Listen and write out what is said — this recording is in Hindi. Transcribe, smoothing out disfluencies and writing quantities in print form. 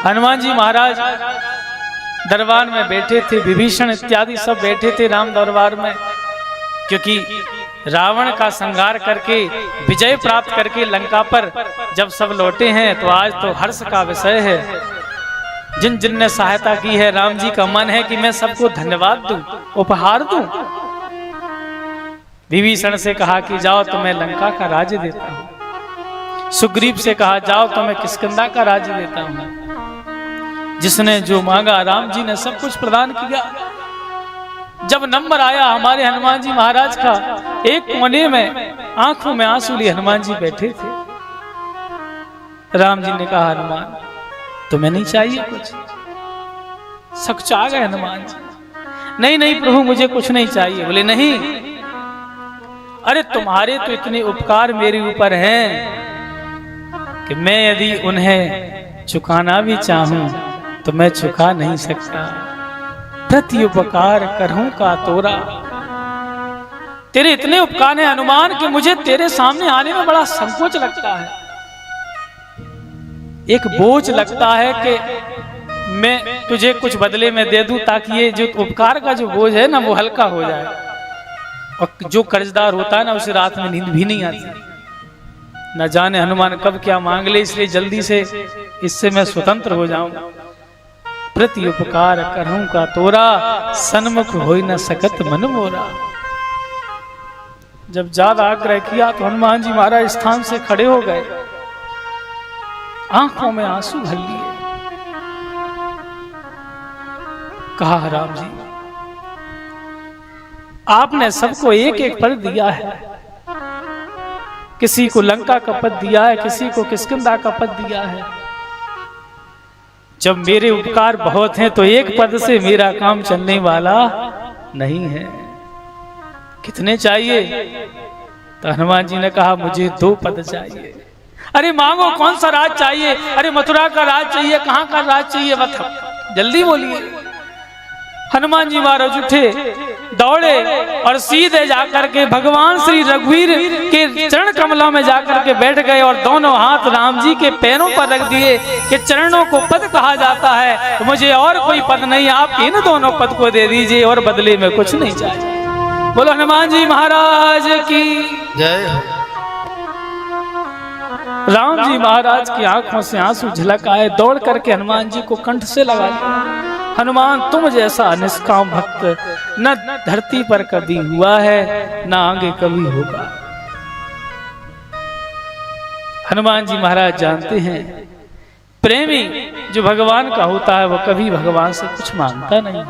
हनुमान जी महाराज दरबार में बैठे थे, विभीषण इत्यादि सब बैठे थे राम दरबार में, क्योंकि रावण का संहार करके विजय प्राप्त करके लंका पर जब सब लौटे हैं तो आज तो हर्ष का विषय है। जिन जिन ने सहायता की है, राम जी का मन है कि मैं सबको धन्यवाद दूं, उपहार दूं। विभीषण से कहा कि जाओ तो मैं लंका का राज्य देता हूं। सुग्रीव से कहा जाओ तो मैं किष्किंधा का राज्य देता हूं। जिसने जो मांगा राम जी ने सब कुछ प्रदान किया। जब नंबर आया हमारे हनुमान जी महाराज का, एक कोने में आंखों में आंसू लिए हनुमान जी बैठे थे। राम जी ने कहा हनुमान तुम्हें नहीं चाहिए कुछ? सकुचा गए हनुमान जी, नहीं नहीं प्रभु मुझे कुछ नहीं चाहिए। बोले नहीं, अरे तुम्हारे तो इतने उपकार मेरे ऊपर हैं कि मैं यदि उन्हें चुकाना भी चाहूं तो मैं चुका नहीं सकता। प्रति उपकार करहूं का तोरा। तेरे इतने उपकार हैं हनुमान कि मुझे तेरे सामने आने में बड़ा संकोच लगता है, एक बोझ लगता है कि मैं तुझे कुछ बदले में दे दूं ताकि ये जो उपकार का जो बोझ है ना वो हल्का हो जाए। और जो कर्जदार होता है ना उसे रात में नींद भी नहीं आती। न जाने हनुमान कब क्या मांग ले, इसलिए जल्दी से इससे मैं स्वतंत्र हो जाऊं। प्रति उपकार करहूं का तोरा, सन्मुख होई न सकत मन मोरा। जब ज्यादा आग्रह किया तो हनुमान जी महाराज स्थान से खड़े हो गए, आंखों में आंसू भर लिए। कहा राम जी आपने सबको एक एक पद दिया है, किसी को लंका का पद दिया है, किसी को किष्किंधा का पद दिया है। जब मेरे उपकार बहुत हैं तो एक पद से मेरा काम चलने वाला नहीं है। कितने चाहिए? तो हनुमान जी ने कहा मुझे 2 पद चाहिए। अरे मांगो, कौन सा राज चाहिए? अरे मथुरा का राज चाहिए, कहां का राज चाहिए, बता जल्दी बोलिए। हनुमान जी महाराज उठे, दौड़े और सीधे जाकर के भगवान श्री रघुवीर के चरण कमलों में जाकर के बैठ गए और दोनों हाथ राम जी के पैरों पर रख दिए कि चरणों को पद कहा जाता है, तो मुझे और कोई पद नहीं, आप इन दोनों पद को दे दीजिए और बदले में कुछ नहीं चाहिए। बोलो हनुमान जी महाराज की जय। राम जी महाराज की आंखों से आंसू झलक आए, दौड़ करके हनुमान जी को कंठ से लगा लिया। हनुमान तुम जैसा निष्काम भक्त न धरती पर कभी हुआ है, न आगे कभी होगा। हनुमान जी महाराज जानते हैं प्रेमी जो भगवान का होता है वो कभी भगवान से कुछ मांगता नहीं।